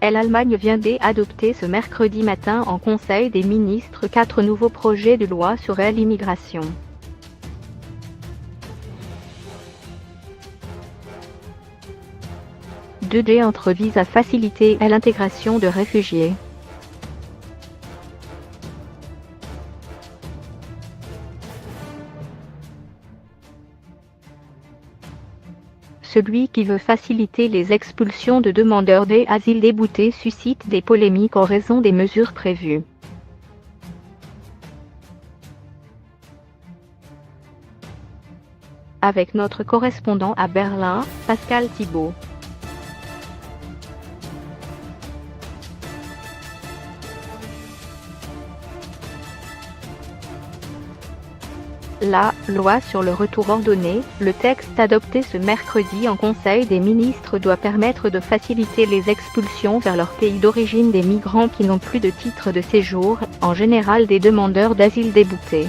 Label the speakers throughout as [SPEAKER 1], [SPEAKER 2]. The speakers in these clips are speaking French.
[SPEAKER 1] L'Allemagne vient d'adopter ce mercredi matin en Conseil des ministres 4 nouveaux projets de loi sur l'immigration. Deux entre visent à faciliter l'intégration de réfugiés. Celui qui veut faciliter les expulsions de demandeurs d'asile déboutés suscite des polémiques en raison des mesures prévues. Avec notre correspondant à Berlin, Pascal Thibault. La loi sur le retour ordonné, le texte adopté ce mercredi en Conseil des ministres doit permettre de faciliter les expulsions vers leur pays d'origine des migrants qui n'ont plus de titre de séjour, en général des demandeurs d'asile déboutés.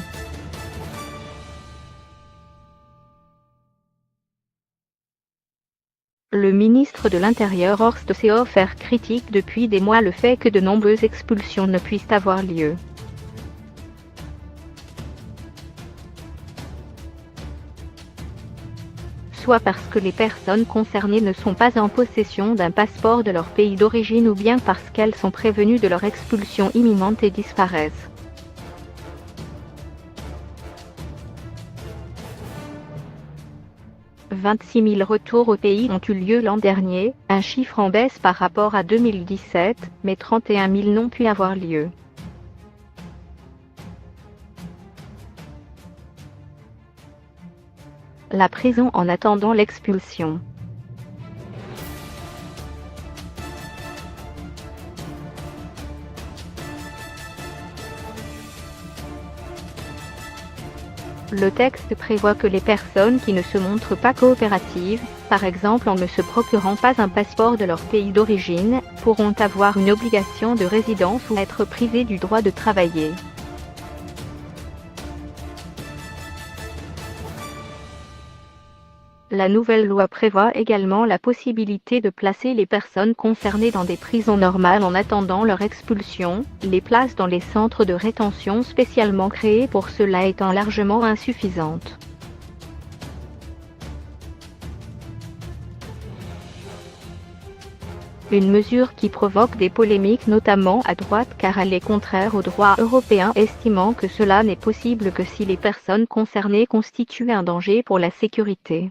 [SPEAKER 1] Le ministre de l'Intérieur Horst Seehofer critique depuis des mois le fait que de nombreuses expulsions ne puissent avoir lieu. Soit parce que les personnes concernées ne sont pas en possession d'un passeport de leur pays d'origine ou bien parce qu'elles sont prévenues de leur expulsion imminente et disparaissent. « 26 000 retours au pays ont eu lieu l'an dernier, un chiffre en baisse par rapport à 2017, mais 31 000 n'ont pu avoir lieu. La prison en attendant l'expulsion. Le texte prévoit que les personnes qui ne se montrent pas coopératives, par exemple en ne se procurant pas un passeport de leur pays d'origine, pourront avoir une obligation de résidence ou être privées du droit de travailler. La nouvelle loi prévoit également la possibilité de placer les personnes concernées dans des prisons normales en attendant leur expulsion, les places dans les centres de rétention spécialement créés pour cela étant largement insuffisantes. Une mesure qui provoque des polémiques notamment à droite car elle est contraire au droit européen, estimant que cela n'est possible que si les personnes concernées constituent un danger pour la sécurité.